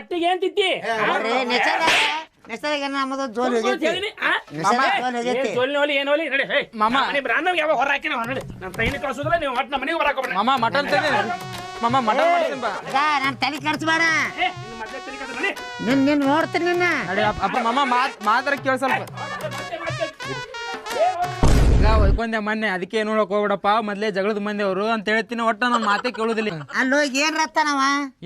ಹೊಟ್ಟಿಗೆ ಏನ್ ತಿತ್ತಿ ಜೋಲಿ ಏನೋಲಿ ನಡಿ ಮಾಮ ಬ್ರಾಂಡ್ ಯಾವ ಹೊರ ಹಾಕಿ ನೋಡಿ ನಮ್ಮ ಟ್ರೈನ್ ಕಳ್ಸೋದ್ರ ನೀವು ಒಟ್ಟು ನಮ್ಮ ಮನೆಗೆ ಬರಾಕ ಮಾಮ ಮಟನ್ ಮಾಮ ಮಟನ್ ಮಾಡಿದ್ದೀನಿ ಬಾ ನಾನು ತಲೆ ಕೆಡಿಸ್ಬೇಡ ನಿನ್ನ ನೋಡ್ತೀನಿ ನಿನ್ನ ನಡಿ ಅಪ್ಪ ಮಾಮ ಮಾತ್ರ ಕೇಳ ಸ್ವಲ್ಪ ಹೊಯ್ಕೊಂಡೆ ಮೊನ್ನೆ ಅದಕ್ಕೆ ನೋಡಕ್ ಹೋಗ್ಬಿಡಪ್ಪ ಮೊದ್ಲೇ ಜಗಳದ ಮಂದಿ ಅವರು ಅಂತ ಹೇಳ್ತೀನಿ ಒಟ್ಟ ನನ್ನ ಮಾತೆ ಕೇಳುದಿಲ್ಲ ಅಲ್ಲಿ ಹೋಗಿ ಏನ್ ರತ್ತನವ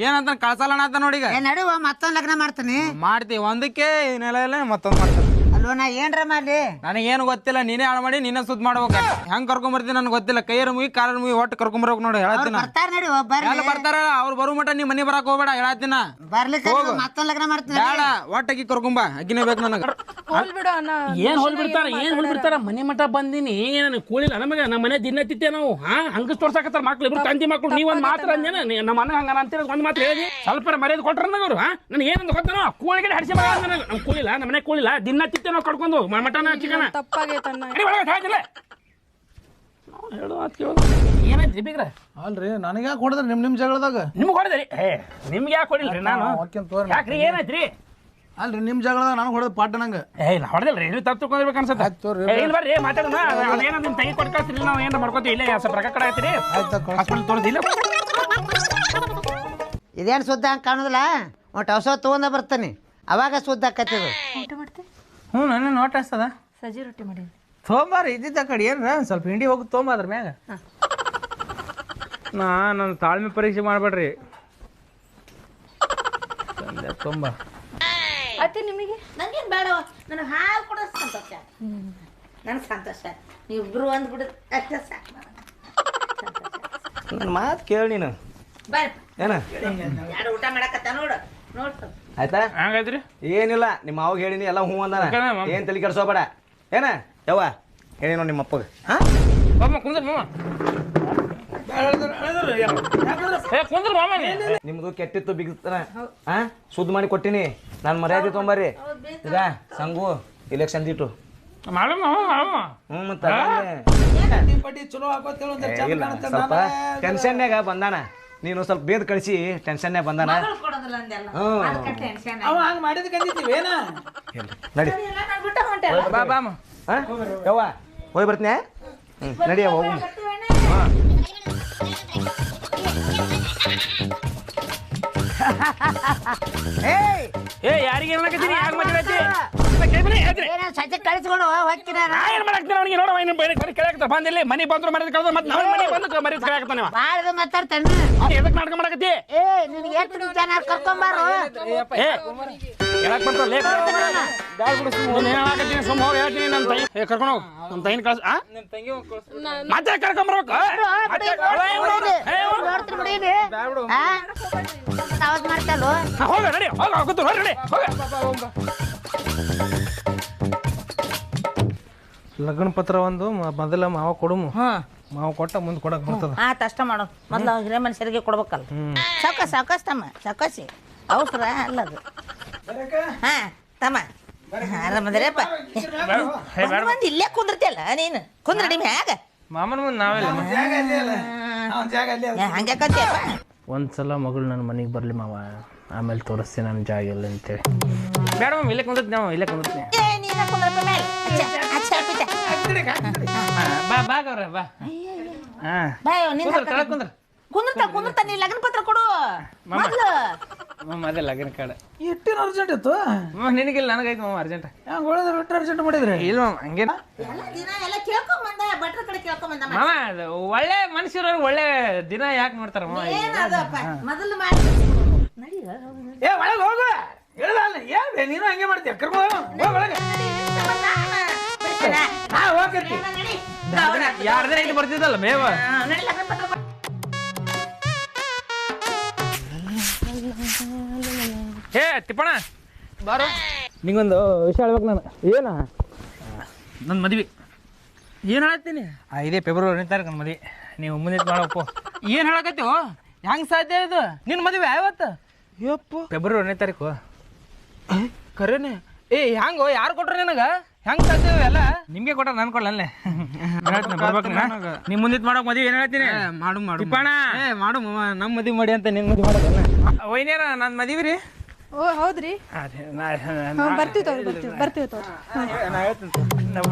ಏನಂತ ಕಳ್ಸಲ್ಲ ಅಂತ ನೋಡಿಗ ನಡುವ ಮತ್ತೊಂದ್ ಲಗ್ನ ಮಾಡ್ತಾನೆ ಮಾಡ್ತೀವಿ ಒಂದಕ್ಕೆ ನೆಲ ಮತ್ತೊಂದ್ ಮಾಡ್ತಾನೆ ಅಲ್ವ ನಾ ಏನ್ರ ಮಾಡ್ಲಿ ನನಗೇನು ಗೊತ್ತಿಲ್ಲ ನೀನೇ ಹಾಳು ಮಾಡಿ ನೀನೇ ಸುದ್ದಿ ಮಾಡ್ಬೇಕ ಹೆಂಗ್ ಕರ್ಕೊಂಡ್ ಬರ್ತೀನಿ ನನ್ಗೆ ಗೊತ್ತಿಲ್ಲ ಕೈಯರ ಮುಗಿ ಕಾಲರ್ ಮುಗಿ ಒಟ್ಟು ಕರ್ಕೊಂಡ್ ಬರ್ಬೇಕು ನೋಡಿ ಹೇಳತ್ತಿನ ಬರ್ತಾರ ನಡಿ ಬರ್ಲಿ ಬರ್ತಾರ ಅವ್ರು ಬರೋ ಮಟ ನೀ ಮನೆ ಬರಾಕ್ ಹೋಗ್ಬೇಡ ಹೇಳತ್ತಿನ ಬರ್ಲಿಕ್ಕೆ ಮತ್ತೊಂದ್ ಲಗ್ನ ಮಾಡ್ತೀನಿ ಬೇಡ ಒಟ್ಟಕಿ ಕರ್ಕೊಂಬ ಅಕ್ಕಿನೇ ಬೇಕು ನನಗ ಏನ್ ಹೊಲ್ಬಿಡ್ತಾರ ಮನೆ ಮಠ ಬಂದಿನಿ ಏನ ಕೂಳಿಲ್ಲ ನಮಗ ನಮ್ಮ ಮನೆ ದಿನ ತಿತ್ತೇ ನಾವು ಹಂಗ ತೋರ್ಸಾಕತ್ತಾರ ಮಕ್ಳು ಇಬ್ರು ತಂದಿ ಮಕ್ಳು ನೀವೊಂದ್ ಮಾತ್ರ ಅಂದೇನ ನಮ್ಮ ಮನೆ ಹಂಗ ಅಂತ ಒಂದ್ ಮಾತ್ರ ಹೇಳಿ ಸ್ವಲ್ಪ ಮರ್ಯಾದೆ ಕೊಟ್ರ ಅವರು ನನಗೆ ಏನಂತ ಗೊತ್ತಾನೋ ಕೂಳಿಗೆ ಹಡಿಸಿ ಮಗ ನಮ್ ಕೂಳಿಲ್ಲ ನಮ್ಮ ಮನೆ ಕೂಳಿಲ್ಲ ದಿನ ತಿತ್ತೇ ನಾವು ಕಡ್ಕೊಂಡು ಮಟನ ಚಿಕನ ಏನಾಯ್ತು ಬಿಗ್ರ ಅಲ್ರಿ ನನಗೆ ಯಾಕೆ ಹೊಡೆದ್ರಿ ನಿಮ್ ಜಗಳದಾಗ ನಿಮ್ಗೆ ಹೊಡೆದ್ರಿ ನಿಮ್ಗೆ ಯಾಕೆ ಹೊಡಿಲ್ರಿ ನಾನು ಯಾಕ್ರಿ ಏನಾಯ್ತ್ರಿ ಅಲ್ರಿ ನಿಮ್ ಜಗಳದಾಗ ನಾನು ಹೊಡೆದ್ ಪಾಠ ನಂಗೆ ಇಲ್ಲ ಹೊಡೆದಿಲ್ರಿ ನೀವು ತಪ್ಪು ತಿಳ್ಕೊಂಡಿರ್ಬೇಕು ಅನ್ಸುತ್ತೆ ಇಲ್ಲ ಬರ್ರಿ ಮಾತಾಡೋಣ ಅದೇನೋ ನಿಮ್ ತಂಗಿ ಕೊಟ್ಟು ಕಳ್ಸ್ರಿ ನಾವು ಏನಾರ ಮಾಡ್ಕೋತೀವಿ ಇಲ್ಲೇ ಸ್ವಲ್ಪ ರೊಕ್ಕ ಕಡೆ ಆಯ್ತೀರಿ ಹಾಸ್ಪಿಟಲ್ ತೋರಿಸಿಲ್ಲ ಇದೇನು ಸುದ್ದ ಹಂಗೆ ಕಾಣೋದಿಲ್ಲ ಒಟ್ಟು ಹೊಸ ತೊಗೊಂಡ ಬರ್ತಾನೆ ಅವಾಗ ಸುದ್ದ ಆಕತ್ತಿದು ಹ್ಞೂ ನನ್ನ ನೋಟ್ ಅಸ್ತದ ಸಜ್ಜಿ ರೊಟ್ಟಿ ಮಾಡೀನಿ ತೊಗೊಂಬಾರ ಇದ್ದಿದ್ದ ಕಡೆ ಏನ್ರ ಸ್ವಲ್ಪ ಹಿಂಡಿ ಹೋಗಿ ತೊಗೊಂಬಾದ್ರ ಮ್ಯಾಗ ನನ್ನ ತಾಳ್ಮೆ ಪರೀಕ್ಷೆ ಮಾಡ್ಬೇಡ್ರಿ ತೊಂಬ ಅತ್ತೆ ನಿಮಗೆ ನಂಗೇನು ಬೇಡ ನನಗೆ ಹಾಲು ಕೂಡ ಸಂತೋಷ ನನಗೆ ಸಂತೋಷ ನೀವಿಬ್ರು ಅಂದ್ಬಿಡು ಅಷ್ಟೇ ಸಾಕು ನನ್ನ ಮಾತು ಕೇಳಿ ನೀನು ಬರ್ರಿ ಏನ ಯಾರು ಊಟ ಮಾಡಕತ್ತ ನೋಡು ನೋಡ್ತು ಆಯ್ತಾ ಹಂಗಾಯ್ತ್ರಿ ಏನಿಲ್ಲ ನಿಮ್ಮ ಅವಾಗ ಹೇಳಿನಿ ಎಲ್ಲ ಹ್ಞೂ ಅಂದಾನ ಏನು ತಲೆ ಕೆಡ್ಸೋಬೇಡ ಏನ ಯವ್ವ ಹೇಳಿ ನೋಡಿ ನಿಮ್ಮ ಅಪ್ಪಗೆ ನಿಮ್ದು ಕೆಟ್ಟಿತ್ತು ಬಿಗಿಸ್ತಾನ ಸುದ್ದಿ ಮಾಡಿ ಕೊಟ್ಟಿನಿ ನಾನು ಮರ್ಯಾದೆ ತೊಂಬರ್ರಿ ಈಗ ಸಂಗು ಇಲೆಕ್ಷನ್ ದಿಟ್ಟು ಹ್ಞೂ ಮತ್ತೆ ಇಲ್ಲ ಸ್ವಲ್ಪ ಟೆನ್ಷನ್ಯಾಗ ಬಂದಾನ ನೀನು ಸ್ವಲ್ಪ ಬೇದ್ ಕಳಿಸಿ ಟೆನ್ಷನ್ಯಾಗ ಬಂದಾನ ಕೊಡೋದಿಲ್ಲ ಅಂದೆಲ್ಲ ಅದಕ್ಕೆ ಟೆನ್ಷನ್ ಅವ ಹಂಗೆ ಮಾಡಿದ ಕಂದಿದ್ದೀವಿ ಏನ ನಡಿ ಬಿಟ್ಟು ಹೊಂಟೆ ಬಾ ಬಾಮ ಯವ್ವ ಹೋಗಿ ಬರ್ತೀನಿ ನಡಿಯ ಹೋಗು ಏ ಯಾರಿಗೆ ಏನಾಗತ್ತೀನಿ ಯಾಕೆ ಮಾತಾಡತ್ತಿ ಸಜ್ಜೆ ಕಳಿಸ್ಕೊಂಡು ಹೋಗ್ತೀನಿ ಏನ್ ಮಾಡಾಕ್ತೀನಿ ಅವನಿಗೆ ನೋಡವ ಇನ್ನು ಕೇಳಾಕತ್ತ ಬಂದಿಲ್ಲ ಮನೆ ಬಂದ್ರು ಮರ್ಯಾದೆ ಕಳ್ದ ಮತ್ತೆ ನಾವು ಮನೆ ಬಂದು ಮರ್ಯಾದೆ ಕೇಳಾಕತ್ತಾನೆ ಭಾಳ ಮಾತಾಡ್ತಾನೆ ಎದಕ್ಕೆ ನಾಟಕ ಮಾಡಕತ್ತಿ ಏ ನಿನಗೆ ಎಷ್ಟು ಜನ ಕರ್ಕೊಂಬಾರು ಏ ಹೇಳಕ್ ಬರ್ತಲ್ಲ ಹೇಳಾಕತ್ತೀನಿ ಸುಮ್ಮ ಹೋಗಿ ಹೇಳ್ತೀನಿ ನನ್ನ ತಾಯಿ ಕರ್ಕೊಂಡು ಹೋಗು ನಮ್ಮ ತಾಯಿನ ಕಳ್ಸ ಮತ್ತೆ ಕರ್ಕೊಂಬರ್ಬೇಕು ಮಾಡ್ತಲ್ವ ಹೋಗ ನಡಿ ಹೋಗ ಹೋಗುತ್ತ ನಡಿ ಹೋಗ ಲಗ್ನ ಪತ್ರ ಒಂದು ಮೊದಲ ಮಾವ ಕೊಡುಮು ಮಾವ ಕೊಟ್ಟ ಮುಂದೆ ಕೊಡಕ್ ಬರ್ತದ ಅಷ್ಟ ಮಾಡೋದು ಮೊದ್ಲು ಹಿರೇ ಮನುಷ್ಯರಿಗೆ ಕೊಡ್ಬೇಕಲ್ಲ ಸಾವಕಾಶ ತಮ್ಮ ಸಾವಕಾಶಿ ಅವಸರ ಅಲ್ಲ ಅದು ಹಾ ತಮ್ಮ ಆರಾಮದ್ರಪ್ಪ ಮಂದಿ ಇಲ್ಲೇ ಕುಂದಿರ್ತಿಯಲ್ಲ ನೀನು ಕುಂದ್ರಡಿ ಮ್ಯಾಗ ಮಾಮನ ಮುಂದೆ ನಾವೆಲ್ಲ ಹಂಗ್ಯಾಕಂತೀಯಪ್ಪ ಒಂದ್ಸಲ ಮಗಳು ನನ್ನ ಮನೆಗೆ ಬರಲಿ ಮಾವ ಆಮೇಲೆ ತೋರಿಸ್ತೀನಿ ನನ್ನ ಜಾಗ ಇಲ್ಲ ಅಂತೇಳಿ ಬೇಡ ಮಾಮ ಇಲ್ಲೇ ಕುಂದಿರ್ತೀನಿ ನಾವು ಇಲ್ಲೇ ಕುಂದಿರ್ತೀನಿ ನೀನ ಕುಂದ್ರಪ್ಪ ಮೇಲೆ ಬಾ ಬಾ ಗೌರ ಬಾ ಹಾಂ ಕುಂದ್ರ ಕುಂದ್ರತಾ ನೀ ಲಗ್ನ ಪತ್ರ ಕೊಡು ಮೊದ್ಲು ಅದೇ ಲಗ್ನ ಕಾರ್ಡ್ ಎಟ್ಟಿನ ಅರ್ಜೆಂಟ್ ಇತ್ತು ನಿನಗಿಲ್ಲ ನನಗೈತೆ ಮಾಮ ಅರ್ಜೆಂಟ್ ಹಂಗೆ ಹೊಡೆದ್ರೆ ಒಟ್ಟು ಅರ್ಜೆಂಟ್ ಮಾಡಿದ್ರಿ ಇಲ್ಲ ಮಾಮ ಹಂಗೇನ ದಿನ ಎಲ್ಲ ಕೇಳ್ಕೊಂಬಂದ ಭಟ್ರ ಕಡೆ ಕೇಳ್ಕೊಂಬಂದ ಮಾಮ ಅದು ಒಳ್ಳೆ ಮನುಷ್ಯರು ಒಳ್ಳೆ ದಿನ ಯಾಕೆ ನೋಡ್ತಾರ ಮಾಮ ಏನದಪ್ಪ ಮೊದಲು ಮಾಡಿ ಏ ಒಳಗೆ ಹೋಗು ಹೇಳಲ್ಲ ಏನ್ ನೀನು ಹಂಗೆ ಮಾಡ್ತೀಯ ಕರ್ಕೊಂಡು ಒಳಗೆ ಹೋಗ್ತಿ ಯಾರ್ದೇ ಐತಿ ಬರ್ತಿದ್ದಲ್ಲ ಮೇವ ಹೇ ತಿಪ್ಪಣ ಬಾರೋ ನಿಂಗೊಂದು ವಿಷಯ ಹೇಳ್ಬೇಕು ನಾನು ಏನ ನನ್ನ ಮದ್ವೆ ಏನು ಹೇಳತ್ತೀನಿ ಇದೇ ಫೆಬ್ರವರಿ ತಾರೀಕು ನನ್ನ ಮದ್ವೆ ನೀವು ಮುಂದೆ ಮಾಡಬೇಕು ಏನು ಹೇಳಕತ್ತೀವೋ ಹೆಂಗೆ ಸಾಧ್ಯ ಇದು ನಿನ್ನ ಮದುವೆ ಯಾವತ್ತು ಯಪ್ಪ ಫೆಬ್ರವರಿ ತಾರೀಕು ಕರೇನೆ ಏ ಹೆಂಗೋ ಯಾರು ಕೊಟ್ರು ನಿನಗೆ ಹೆಂಗೆ ಸಾಧ್ಯ ಎಲ್ಲ ನಿಮಗೆ ಕೊಟ್ಟ ನಾನು ಕೊಡಲೇ ಬರ್ಬೇಕು ನಿಮ್ಮ ಮುಂದೆ ಮಾಡೋಕೆ ಮದುವೆ ಏನು ಹೇಳ್ತೀನಿ ಮಾಡು ತಿಪ್ಪಣ ಏ ಮಾಡು ನಮ್ಮ ಮದುವೆ ಮಾಡಿ ಅಂತ ನಿನ್ನ ಮದುವೆ ಮಾಡೋದಲ್ಲ ಒಯ್ನೇರ ನನ್ನ ಮದುವೆ ರೀ ಓ ಹೌದ್ರಿ ಬರ್ತೀವಿ ತಗೋರಿ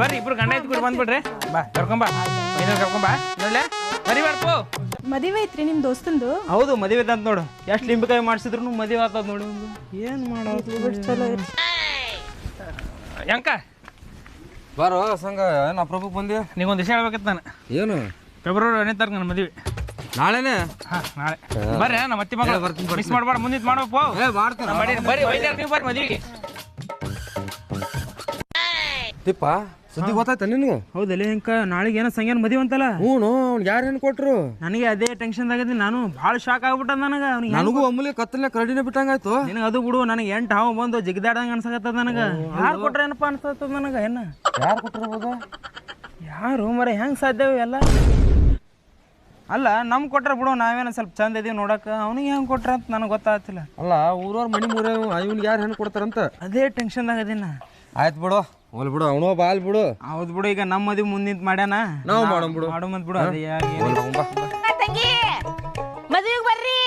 ಬರ್ರಿ ಇಬ್ರು ಗಂಡ ಐತಿ ಕೂಡ ಬಂದ್ಬಿಡ್ರಿ ಬಾ ಕರ್ಕೊಂಬಾ ಮೈನ ಕರ್ಕೊಂಬಾ ನೋಡ್ಲೆ ಬರೀ ಬರ್ಪು ಮದುವೆ ಐತ್ರಿ ನಿಮ್ ದೋಸ್ತಂದು ಹೌದು ಮದುವೆ ಅಂತ ನೋಡು ಎಷ್ಟು ಲಿಂಬೆಕಾಯಿ ಮಾಡಿಸಿದ್ರು ಮದುವೆ ಆಗ್ತದ ನೋಡಿ ಏನು ಮಾಡೋದು ಚಲೋ ಇರ್ರಿ ಯಂಕ ಬಾರೋ ಸಂಘ ಏನು ಅಪ್ರೂಪಕ್ಕೆ ಬಂದಿ ನೀಗೊಂದು ವಿಷಯ ಹೇಳ್ಬೇಕಿತ್ತು ನಾನು ಏನು ಫೆಬ್ರವರಿ 8ನೇ ತಾರೀಕು ನನ್ನ ಮದುವೆ ನಾಳೆನೇ ಹಾಂ ನಾಳೆ ಬರ್ರಿ ನಮ್ಮ ಅತ್ತಿ ಮಗಳು ಮಿಸ್ ಮಾಡ್ಬಾರ್ದು ಮುಂದಿನ ಮಾಡ್ಬೇಕು ಮಾಡ್ತೀನಿ ಬರ್ರಿ ವೈದ್ಯರು ನೀವು ಬರ್ರಿ ಮದುವೆಗೆ ತಿಪ್ಪ ಸುದ್ದಿ ಗೊತ್ತಾಯ್ತ ನಿನ್ಗೆ ಹೌದಲ್ಲ ಹೆಂಕ ನಾಳೆಗೆ ಏನೋ ಸಂಗ್ಯಾನ ಮದುವೆ ಅಂತಲ್ಲ ಹ್ಞೂ ಅವ್ನು ಯಾರು ಏನು ಕೊಟ್ರು ನನಗೆ ಅದೇ ಟೆನ್ಷನ್ದಾಗದಿ ನಾನು ಭಾಳ ಶಾಕ್ ಆಗ್ಬಿಟ್ಟ ನನಗೆ ಅವ್ನಿಗೆ ನನಗೂ ಒಮ್ಮಲೆ ಕತ್ತಲೆ ಕರಡಿನೇ ಬಿಟ್ಟಂಗಾಯ್ತು ನಿನಗೆ ಅದು ಬಿಡು ನನಗೆ 8 ಹಾವು ಬಂದು ಜಿಗಿದಾಡ್ದಂಗೆ ಅನ್ಸಕತ್ತದ ನನಗೆ ಯಾರು ಕೊಟ್ರೆ ಏನಪ್ಪ ಅನ್ಸತ್ತದ ನನಗೆ ಏನು ಯಾರು ಕೊಟ್ಟಿರ್ಬೋದು ಯಾರು ಮರ ಹೆಂಗೆ ಸಾಧ್ಯ ಎಲ್ಲ ಅಲ್ಲ ನಮ್ಗೆ ಕೊಟ್ರೆ ಬಿಡು ನಾವೇನೋ ಸ್ವಲ್ಪ ಚಂದ ಇದೀವಿ ನೋಡಕ್ಕೆ ಅವನಿಗೆ ಹೆಂಗೆ ಕೊಟ್ರ ಅಂತ ನನಗೆ ಗೊತ್ತಾಗ್ತಿಲ್ಲ ಅಲ್ಲ ಊರವ್ರ ಮನೆ ಮೂರ ಇವ್ನಿಗೆ ಯಾರು ಹೆಣ್ಣು ಕೊಡ್ತಾರಂತ ಅದೇ ಟೆನ್ಷನ್ದಾಗದೀನ ಆಯ್ತು ಬಿಡು ಹೋಲ್ ಬಿಡು ಅವನು ಬಾಲ್ ಬಿಡು ಹೌದು ಬಿಡು ಈಗ ನಮ್ಮ ಮದುವೆ ಮುಂದಿಂತ ಮಾಡ್ಯಾನ ನಾವು ಮಾಡೋಣ ಬಿಡು ಮಾಡೋಮಂತ ಬಿಡು ಅದೇ ತಂಗಿ ಮದುವೆಗೆ ಬರ್ರಿ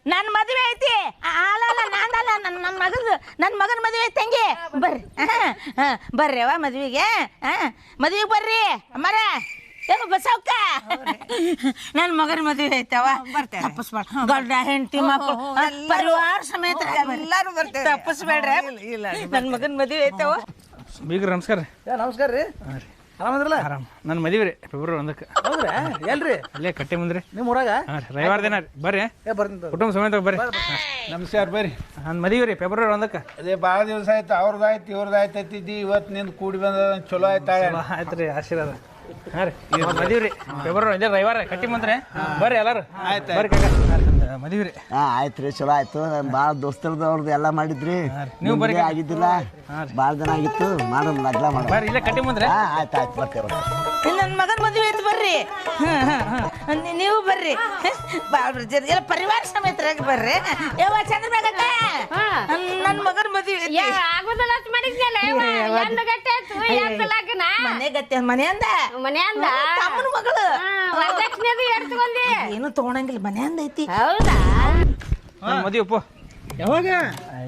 ನನ್ನ ಮದುವೆ ಐತಿ ಅಲ್ಲ ನಾನಲ್ಲ ನನ್ನ ಮಗನ ಮದುವೆ ಐತಿ ತಂಗಿ ಬರ್ರಿ ಬರ್ರಿ ಅವ ಮದುವೆಗೆ ಮದುವೆಗೆ ಬರ್ರಿ ಅಮ್ಮರ ಏನು ಬಸವಕ್ಕ ನನ್ನ ಮಗನ ಮದುವೆ ಐತವ ತಪ್ಪಿಸ್ಬೇಡ ಗಂಡ ಹೆಂಡತಿ ಮಕ್ಕಳು ಪರಿವಾರ ಸಮೇತ ಎಲ್ಲರೂ ಬರ್ತೇವೆ ತಪ್ಪಿಸ್ಬೇಡ್ರಿ ನನ್ನ ಮಗನ ಮದುವೆ ಐತವ ಬೀಗ್ರ ನಮಸ್ಕಾರ ರೀ ನಮಸ್ಕಾರ ರೀ ಆರಾಮದ್ರಲ್ಲ ಆರಾಮ್ ನನ್ನ ಮದುವೆ ರೀ ಫೆಬ್ರವರಿ 1ಕ್ಕೆ ಹೌದ್ರಾ ಎಲ್ರಿ ಅಲ್ಲೇ ಕಟ್ಟೆ ಮುಂದ್ರಿ ನಿಮ್ಮ ಊರಾಗ ಹಾಂ ರೀ ರವಿವಾರ ದಿನ ರೀ ಬರ್ರಿ ಬರ್ತೀನಿ ಕುಟುಂಬ ಸಮೇತ ಬರ್ರಿ ನಮಸ್ಕಾರ ಬರ್ರಿ ನನ್ನ ಮದುವೆ ರೀ ಫೆಬ್ರವರಿ 1ಕ್ಕೆ ಅದೇ ಭಾಳ ದಿವಸ ಆಯ್ತು ಅವ್ರದ್ದಾಯ್ತು ಇವ್ರದ್ದಾಯ್ತು ಐತಿದ್ದಿ ಇವತ್ತು ನಿಂದು ಕೂಡಿ ಬಂದ ಚಲೋ ಆಯ್ತಾಳೆ ಆಯ್ತು ರೀ ಆಶೀರ್ವಾದ ಹಾಂ ರೀ ಮದುವೆ ರೀ ಫೆಬ್ರವರಿ ಇದೇ ರವಿವಾರ ಕಟ್ಟಿ ಬಂದ್ರೆ ಬರ್ರಿ ಎಲ್ಲರೂ ಆಯ್ತು ಬರ್ರಿ ಮದುವೆ ರೀ ಆಯ್ತು ರೀ ಚಲೋ ಆಯ್ತು ಭಾಳ ದೋಸ್ತರದವ್ರದ್ದು ಎಲ್ಲ ಮಾಡಿದ್ರಿ ನೀವು ಬರ್ರಿ ಆಗಿದ್ದಿಲ್ಲ ಭಾಳ ದಿನ ಆಗಿತ್ತು ಮಾಡೋಣ ಲಗ್ನ ಮಾಡೋಣ ಬರ್ರಿ ಇಲ್ಲೇ ಕಟ್ಟಿ ಬಂದ್ರೆ ಆಯ್ತು ಆಯ್ತು ಬರ್ತೇವೆ ನನ್ನ ಮಗನ ಮದುವೆ ಐತಿ ಬರ್ರಿ ನೀವು ಬರ್ರಿ ಎಲ್ಲ ಪರಿವಾರ ಸಮೇತರಾಗಿ ಬರ್ರಿ ಯಾವ ಚಂದ್ರಬೇಕಕ್ಕ ನನ್ನ ಮಗನ ಮದುವೆ ಮನೆ ಗತ್ತೆ ಮನೆಯಂದ ತಮ್ಮನ ಮಗಳು ಏನು ತಗೊಳಂಗಿಲ್ಲ ಮನೆಯಂದ ಐತಿ ಹೌದಾ ನನ್ನ ಮದುವೆ ಅಪ್ಪು ಯಾವಾಗ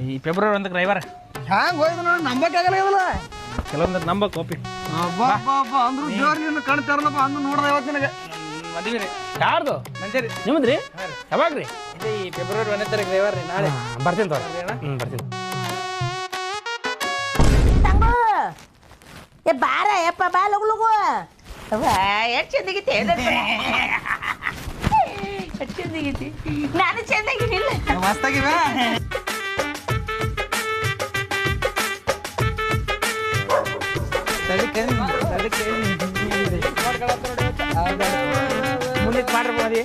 ಈ ಫೆಬ್ರವರಿ 1ಕ್ಕೆ ರವಿವಾರ ಹ್ಯಾಂಗ ಹೋಯ್ತು ನೋಡಿ ನಂಬಕ್ಕಾಗಲ್ಲ ಇವಲ್ಲ ಕೆಲವೊಂದು ನಂಬಕ್ ಒಪ್ಪಿ ಅಂದ್ರು ಜೋರ್ ನಿನ್ನ ಕಣ್ ತರಲಪ್ಪ ಅಂದು ನೋಡ್ದ ಇವತ್ತು ನಿನಗೆ ಮದುವೆ ರೀ ಯಾರ್ದು ನಂದೇ ರೀ ನಿಮ್ಮದ್ರಿ ಯಾವಾಗ ರೀ ಇದೇ ಈ ಫೆಬ್ರವರಿ 1ನೇ ತಾರೀಕು ರವಿವಾರ ರೀ ನಾಳೆ ಬರ್ತೀನಿ ತೋರಿ ಬರ್ತೀನಿ ತಂಗು ಏ ಬಾರ ಯಪ್ಪ ಬಾ ಲಗು ಲಗು ಎಷ್ಟು ಚಂದಾಗೈತಿ ಎಷ್ಟು ಚಂದಾಗೈತಿ ನಾನು ಚಂದಾಗಿನಿಲ್ಲ ಮಸ್ತಾಗಿವ ಮುಂದೆ ಮಾಡ್ರಿ ಮದಿ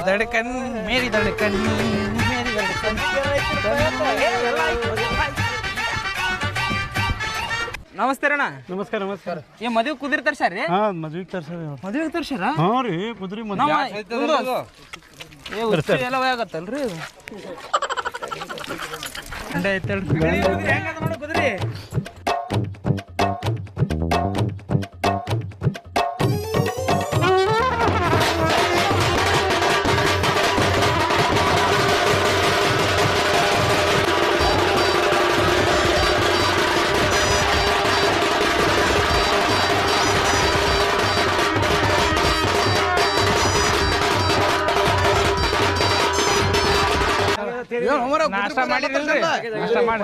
ದಡಕನ್ ಮೇರಿ ದಡಕನ್ ಮೇರಿ ದಡಕನ್ ನಮಸ್ತೆ ಅಣ್ಣ ನಮಸ್ಕಾರ ನಮಸ್ಕಾರ ಏ ಮದುವೆ ಕುದಿರ್ತಾರ ಸರ್ ರೀ ಮದ್ವಿಗೆ ತರ್ಸರಿ ಮದುವೆ ತರ್ಸಾರ ಹ್ಞೂ ರೀ ಕುದುರೆ ಎಲ್ಲ ಆಗತ್ತಲ್ರಿ ಗಂಡ ಐತಲ್ರಿ ಕುದುರೆ ನಾಷ್ಟ ಮಾಡಿದ್ರಿ ನಾಷ್ಟ ಮಾಡಿ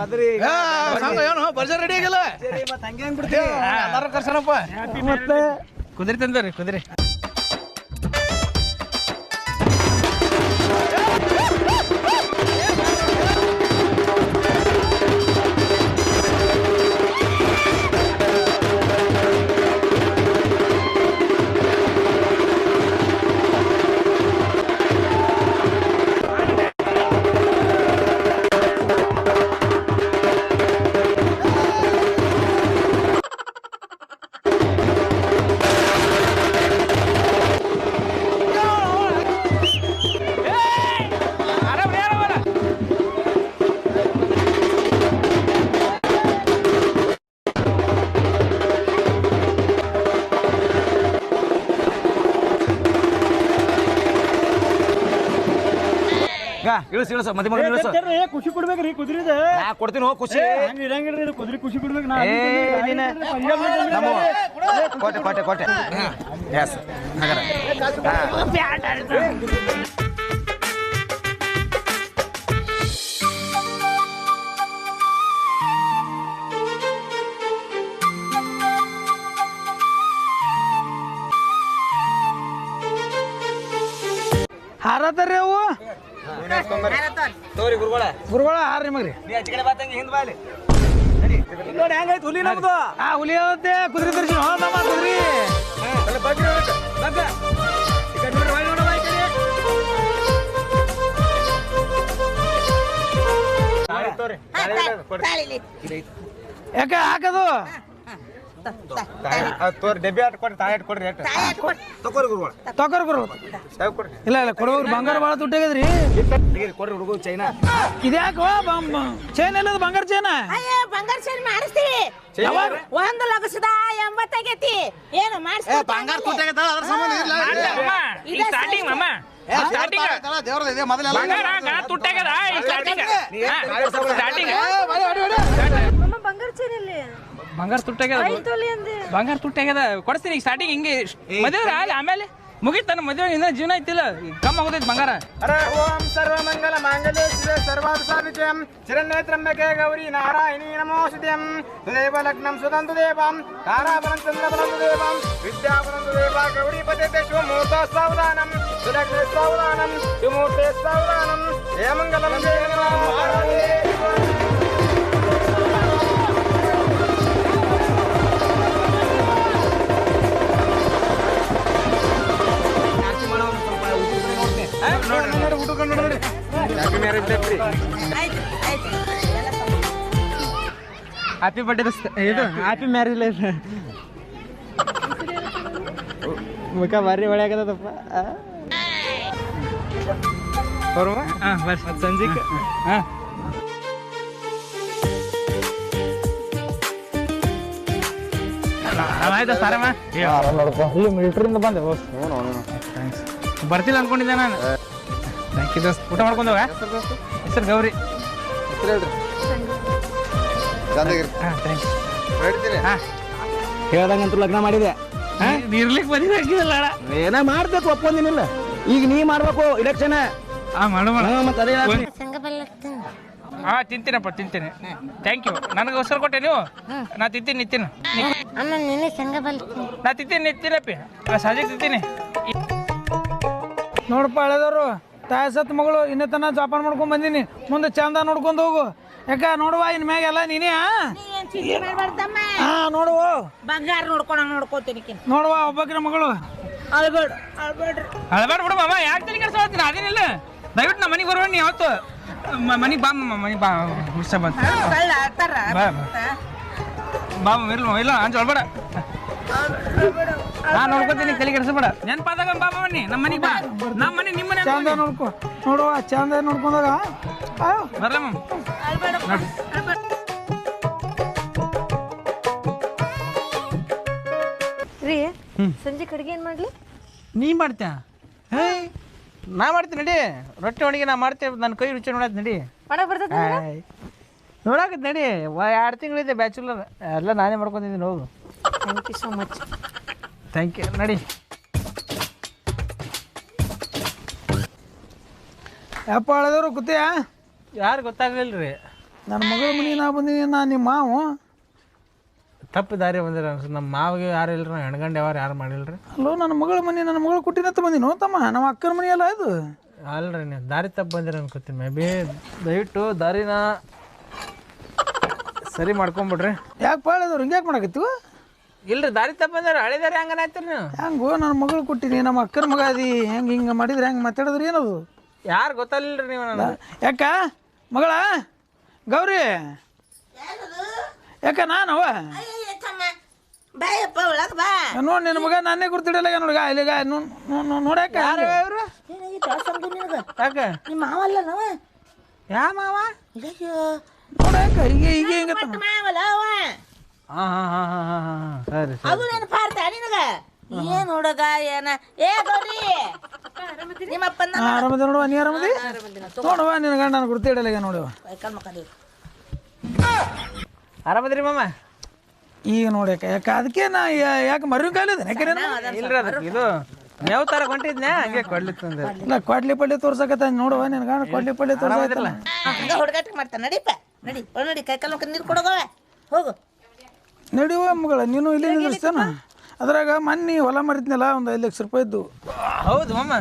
ಏನು ಬರ್ಜರ್ ರೆಡಿ ಆಗಿಲ್ಲ ಎಲ್ಲಾರು ಕರ್ಸನಪ್ಪ ಕುದುರೆ ತಂದ್ರಿ ಕುದುರೆ ಇಳಿಸ ಮದಿ ಮಗ ಇಳಿಸ ಖುಷಿ ಕೊಡ್ಬೇಕ್ರಿ ಕುದುರೆದ ನಾ ಕೊಡ್ತೀನಿ ಹೋಗಿ ಖುಷಿ ಇರಂಗಿಲ್ರಿ ಕುದುರೆ ಖುಷಿ ಕೊಡ್ಬೇಕು ನಾ ಕೋಟೆ ಕೋಟೆ ಎಸ್ ಹಾರತಾರ್ರಿ ಅವು ತೋರಿ ಗುರುಗಳ ಹಾರ್ರಿ ಮಗ್ರಿ ನೀ ಆಚೆ ಕಡೆ ಬಾತಂಗಿ ಹಿಂದ್ ಬಾಲಿ ನೋಡಿ ಹೆಂಗೈತೆ ಹುಲಿ ನಮ್ದು ಆ ಹುಲಿ ಹೋಗುತ್ತೆ ಕುದುರೆ ತರ್ಸಿ ಹೋದಮ್ಮ ಕುದುರೆ ಯಾಕೆ ಹಾಕದು ತೋರಿ ಡಬ್ಬಿ ಆಟ ಕೊಡ್ರಿ ತಾಯಿ ಆಟ ಕೊಡ್ರಿ ತಗೋರಿ ಗುರುಗಳ ತಗೋರ್ ಗುರು ಇಲ್ಲ ಇಲ್ಲ ಕೊಡುವಾಗ ಬಂಗಾರ ಭಾಳ ತುಟ್ಟಾಗದ್ರಿ ಕೊಡ್ರಿ ಹುಡುಗ ಚೈನಾ ಇದ್ಯಾಕೋ ಚೈನ್ ಎಲ್ಲದ ಬಂಗಾರ ಚೈನ ಬಂಗಾರ ಚೈನ್ ಮಾಡಿಸ್ತೀವಿ ಒಂದು ಲಕ್ಷದ 80 ಆಗೈತಿ ಏನು ಮಾಡಿಸ್ತೀವಿ ಬಂಗಾರ ತುಟ್ಟಾಗೈತಲ್ಲ ಅದ್ರ ಸಂಬಂಧ ಇಲ್ಲ ಸ್ಟಾರ್ಟಿಂಗ್ ಮಾಮ ಬಂಗಾರ ತುಟ್ಟಾಗ್ಯದ ಕೊಡಿಸ್ತೀನಿ ಈಗ ಸ್ಟಾರ್ಟಿಂಗ್ ಹಿಂಗೆ ಮದುವೆ ಆಮೇಲೆ ಮುಗಿತಾನ ಮದುವೆ ಇನ್ನ ಜೀವನ ಐತಿಲ್ಲ ಕಮ್ಮ ಆಗೋದೈತಿ ಬಂಗಾರ ಓಂ ಸರ್ವಮಂಗಲ ಮಾಂಗಲ್ಯೆ ಶಿವೆ ಸರ್ವಾರ್ಥಸಾಧಿಕಂ ಶರಣ್ಯೇತ್ರಂಬಕೆ ಗೌರಿ ನಾರಾಯಣಿ ನಮೋಸ್ತುತ್ಯಂ ತದೇವ ಲಗ್ನಂ ಸುದಂತು ದೇವಂ ತಾರಾಬಲಂ ಚಂದ್ರಬಲಂ ದೇವಂ ವಿದ್ಯಾಬಲಂ ದೇವ ಗೌರಿ ಪತೇತೆ ಶುಭಮೂರ್ತ ಸಾವಧಾನಂ ಸುಲಗ್ನ ಸಾವಧಾನಂ ಸುಮೂರ್ತೆ ಸಾವಧಾನಂ ಜಯ ಮಂಗಲಂ ಜಯ ಹ್ಯಾಪಿ ಬರ್ಡೇ ಇದು ಹ್ಯಾಪಿ ಮ್ಯಾರೇಜ್ ಲೈಫ್ ಮುಖ ಭಾರಿ ಒಳ್ಳೆ ಆಗದಪ್ಪ ಸಂಜೆಗೆ ಆಯ್ತಾ ಸಾರಮ್ಮ ಇಲ್ಲಿ ಮಿಲಿಟ್ರಿಯಿಂದ ಬಂದೆ ಬರ್ತಿಲ್ಲ ಅನ್ಕೊಂಡಿದ್ದೆ ನಾನು ಥ್ಯಾಂಕ್ ಯು ದೋಸ್ತ್ ಊಟ ಮಾಡ್ಕೊಂಡು ಹೋಗ ಹೆಸರು ಗೌರಿ ಹೇಳ್ದಂಗಂತೂ ಲಗ್ನ ಮಾಡಿದೆ ಇರ್ಲಿಕ್ಕೆ ಬಂದಿಲ್ಲ ಏನ ಮಾಡ್ಬೇಕು ಒಪ್ಪಂದಿನಿಲ್ಲ ಈಗ ನೀ ಮಾಡ್ಬೇಕು ಇಲೆಕ್ಷನ್ ಮತ್ತೆ ಅದೇ ಹಾ ತಿಂತೀನಪ್ಪ ತಿಂತೀನಿ ಥ್ಯಾಂಕ್ ಯು ನನಗೋಸ್ಕರ ಕೊಟ್ಟೆ ನೀವು ನಾ ನಿತ್ತೀನಿ ನಾ ನಿತ್ತೀನಪ್ಪಿ ಸಂಜೆಗೆ ತಿಂತೀನಿ ನೋಡಪ್ಪ ಹಳೆದವರು ತಾಯಿ ಸತ್ ಮಗಳು ಇನ್ನೇ ತನ ಜೋಪಾನ ಮಾಡ್ಕೊಂಡ್ ಬಂದೀನಿ ಮುಂದೆ ಚಂದ ನೋಡ್ಕೊಂಡು ಹೋಗು ಯಾಕ ನೋಡುವ ಇನ್ ಮ್ಯಾಗ ಎಲ್ಲ ನೀನೇ ನೋಡುವ ಬಂಗಾರ ನೋಡ್ಕೋತೀನಿ ನೋಡುವ ಒಬ್ಬಕಿನ ಮಗಳು ಅಳ್ಬೇಡ ಬಿಡು ಮಾಮ ಯಾಕೆ ತಲೆ ಕೆಡ್ಸೋತೀನಿ ಅದೇನಿಲ್ಲ ದಯವಿಟ್ಟು ನಮ್ಮ ಮನೆಗೆ ಬರೋಣ ಯಾವತ್ತು ಮನೆಗೆ ಬಾ ಮನೆಗೆ ಬಾ ಹುಷ ಬಂತ ಬಾ ಬಾ ಇಲ್ಲ ಅಂಜ ಅಳ್ಬೇಡ ನಾ ನೋಡ್ಕೊತೀನಿ ತಲೆ ಕೆಡ್ಸಬೇಡ ನೆನಪಾದಾಗ ಬಾ ಬನ್ನಿ ನಮ್ಮ ಮನೆಗೆ ಬಾ ನಮ್ಮ ಮನೆ ನಿಮ್ಮ ಮನೆ ಚಂದ ನೋಡ್ಕೊ ನೋಡುವ ಚಂದ ನೋಡ್ಕೊಂಡಾಗ ಬರಲ್ಲ ಮ್ಯಾಮ್ ರೀ ಸಂಜೆ ಕಡೆಗೆ ಏನ್ ಮಾಡ್ಲಿ ನೀ ಮಾಡ್ತೀಯ ಹೇ ನಾ ಮಾಡ್ತೀನಿ ನಡಿ ರೊಟ್ಟಿ ಒಣಗಿ ನಾ ಮಾಡ್ತೇವೆ ನನ್ನ ಕೈ ರುಚಿ ನೋಡತ್ ನಡಿ ಮಾಡಕ್ ಬರ್ತದ ನೋಡಾಕತ್ ನಡಿ 2 ತಿಂಗಳಿದೆ ಬ್ಯಾಚುಲರ್ ಎಲ್ಲ ನಾನೇ ಮಾಡ್ಕೊಂಡಿದ್ದೀನಿ ಹೋಗು thank you so much thank you ನಡಿ ಯಪ್ಪ ಹಳೆದವರು ಕೂತಿಯ ಯಾರು ಗೊತ್ತಾಗಲಿಲ್ಲ ರೀ ನನ್ನ ಮಗಳ ಮನೆ ನಾ ಬಂದೀನಿ ನಾ ನಿಮ್ಮ ಮಾವು ತಪ್ಪು ದಾರಿ ಬಂದಿರ ನಮ್ಮ ಮಾವಿಗೆ ಯಾರು ಇಲ್ರಿ ನಾವು ಹೆಣ್ಗಂಡು ಯಾರು ಮಾಡಿಲ್ರಿ ಅಲ್ಲೋ ನನ್ನ ಮಗಳ ಮನೆ ನನ್ನ ಮಗಳು ಕೊಟ್ಟಿನಂತ ಬಂದೀನಿ ತಮ್ಮ ನಮ್ಮ ಅಕ್ಕನ ಮನೆ ಅಲ್ಲ ಇದು ಅಲ್ರಿ ನೀವು ದಾರಿ ತಪ್ಪು ಬಂದಿರ ಅನ್ಕೋತೀನಿ ಮೇ ಬಿ ದಯವಿಟ್ಟು ದಾರಿನ ಸರಿ ಮಾಡ್ಕೊಂಬಿಡ್ರಿ ಯಾಕೆ ಹಳೆದವ್ರು ಹಿಂಗೆ ಯಾಕೆ ಮಾಡಕತ್ತೀವ ಇಲ್ರಿ ದಾರಿ ತಪ್ಪು ಬಂದಿರ ಹಳೆ ದಾರಿ ಹಂಗನ ಆಯ್ತೀರಿ ನೀವು ಹೆಂಗೋ ನನ್ನ ಮಗಳು ಕೊಟ್ಟಿನಿ ನಮ್ಮ ಅಕ್ಕನ ಮಗ ಅದಿ ಹೆಂಗೆ ಹಿಂಗೆ ಮಾಡಿದ್ರೆ ಹೆಂಗೆ ಮಾತಾಡಿದ್ರಿ ಏನದು ಯಾರು ಗೊತ್ತಲ್ಲ ನೀವು ನನಗೆ ಯಾಕ ಮಗಳ ಗೌರಿ ಯಾಕ ನಾನವ ಬಾಯಪ್ಪ ಒಳಗೆ ಬಾ ನೋಡಿ ನಿನ್ನ ಮಗ ನಾನೇ ಗುರ್ತಿಡಲ್ಲ ನೋಡ್ಗ ಇಲ್ಲಿಗ ನೋಡ್ಯಾಕ ಯಾರು ಇವರು ಯಾಕೆ ನಿಮ್ಮ ಮಾವಲ್ಲ ನಾವ ಯಾ ಮಾವ ನೋಡ್ಯಾಕ ಈಗ ಈಗ ಹಿಂಗ ಮಾವಲ್ಲ ಅವ ಸರಿ ಅದು ನೆನಪಾರ್ತ ನಿನಗ ಏನ್ ಹುಡುಗ ಏನ ಏ ಗೌರಿ ನಿಮ್ಮ ಅಪ್ಪನ ಆರಾಮದಿ ನೋಡುವ, ನೀ ಆರಾಮದಿ ನೋಡುವ, ನಿನ್ನ ಗಂಡ ನಾನು ಗುರ್ತಿ ಇಡಲ್ಲ ಈಗ ನೋಡುವ. ಕೈಕಾಲು ಮಕ್ಕ ದೇವ್ರು ಆರಾಮದ್ರಿ ಮಾಮ? ಈಗ ನೋಡಿ ಯಾಕೆ ಅದಕ್ಕೆ ನಾ ಯಾಕೆ ಮರ್ರಿ ಕಾಲಿದೆ ಯಾಕೆ ಇಲ್ರಿ ಅದು ಇದು ಮೇವ್ ತರ ಹೊಂಟಿದ್ನೆ ಹಂಗೆ ಕೊಡ್ಲಿಕ್ಕೆ ತಂದೆ. ಇಲ್ಲ ಕೊಡ್ಲಿ ಪಡ್ಲಿ ತೋರ್ಸಕತ್ತ ನೋಡುವ, ನಿನ್ನ ಗಂಡ ಕೊಡ್ಲಿ ಪಡ್ಲಿ ತೋರ್ಸಕತ್ತಲ್ಲ. ಹಂಗ ಹುಡುಗಾಟ ಮಾಡ್ತಾನೆ. ನಡಿಪ ನಡಿ ಒಳ ನಡಿ, ಕೈಕಾಲು ಮಕ್ಕ ನೀರು ಕೊಡೋಗವ ಹೋಗು. ನಡಿಯುವ ಮಗಳ, ನೀನು ಇಲ್ಲಿ ನಿಲ್ಲಿಸ್ತಾನ. ಅದ್ರಾಗ ಮೊನ್ನೆ ಹೊಲ ಮರಿದ್ನಲ್ಲ ಒಂದು 5 ಲಕ್ಷ ರೂಪಾಯಿ ಇದ್ದು. ಹೌದು ಮಾಮ.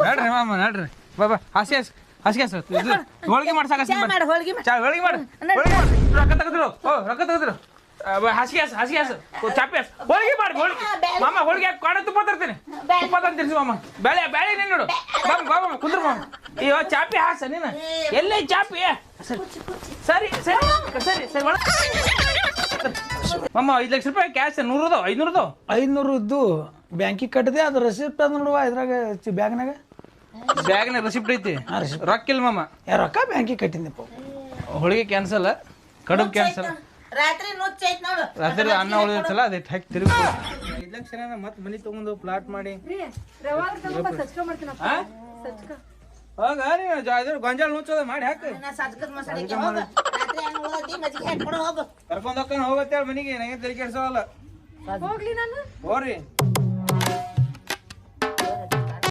ನೋಡ್ರಿ ಮಾಮ ನೋಡ್ರಿ ಬಾಬಾ ಹಾಸಿಗೆ ಇದು ಹೋಳಿಗೆ ಮಾಡ್ಸಾಕ ಮಾಡಿ ಹೋಳಿಗೆ ಮಾಡಿ. ಹೋಳಿಗೆ ಮಾಡಿ ರೊಕ್ಕ ತೆಗೆದ್ರು. ರೊಕ್ಕ ತೆಗೆದ್ರು. ಹಾಸಿಗೆ ಚಾಪಿ ಹೋಳಿಗೆ ಮಾಡಿ ಮಾಮ. ಹೋಳಿಗೆ ಕಾಣ ತುಪ್ಪ ತರ್ತೀನಿ. ತುಪ್ಪ ತಂತಿರ್ಸಿ ಮಾಮ. ಬೇಳೆ ನೀನು ನೋಡು ಬಾಬಾ ಕುಂದ್ರು ಮಾಮ. ಅಯ್ಯೋ ಚಾಪಿ ಹಾಸ ನೀನು ಎಲ್ಲೇ ಚಾಪಿ. ಸರಿ ಮಾಮ 5 ಲಕ್ಷ ರೂಪಾಯಿ ಕ್ಯಾಶ್ 100 500 500 ಇದ್ದು ಬ್ಯಾಂಕಿಗೆ ಕಟ್ಟಿದೆ, ಅದು ರೆಸಿಪ್ಟ್ ಅದ ನೋಡುವ ಇದ್ರಾಗ ಬ್ಯಾಗ್ನಾಗ. ಬ್ಯಾಗ್ನಾಗ ರೆಸಿಪ್ಟ್ ಐತಿ, ರೊಕ್ಕ ಇಲ್ಲ ಮಾಮ. ರೊಕ್ಕ ಬ್ಯಾಂಕಿಗೆ ಕಟ್ಟಿದ್ದೆಪ್ಪ. ಹೋಳಿಗೆ ಕ್ಯಾನ್ಸಲ್, ಕಡುಬು ಕ್ಯಾನ್ಸಲ್. ರಾತ್ರಿ ನುಚ್ಚೈತ್ ನೋಡು. ರಾತ್ರಿ ಅನ್ನ ಉಳಿದೈತಲ್ಲ ಅದಕ್ಕೆ ಹಾಕಿ ತಿರುಗಿ 5 ಲಕ್ಷ ಮತ್ತೆ ಮನೆ ತಗೊಂಡು ಪ್ಲಾಟ್ ಮಾಡಿ ಹೋಗ ನೀವು ಗೊಂಜಾಳ ನುಚ್ಚೋದ ಮಾಡಿ ಹಾಕಿ ಸಜ್ಕದ ಮಸಾಲೆಗೆ ಹೋಗು. ರಾತ್ರಿ ಹಣ್ಣು ಉಳ್ದೈತಿ, ಮಜ್ಜಿಗೆ ಹಾಕ್ಕೊಡು ಹೋಗು. ಕರ್ಕೊಂಡ್ ಹೋಗ್ತಾನೆ ಹೋಗತ್ತೇಳಿ ಮನೆಗೆ, ನಂಗೆ ತಲೆ ಕೆಡ್ಸೋಲ್ಲ. ಹೋಗ್ಲಿ ನಾನು ಹೋಗ್ರಿ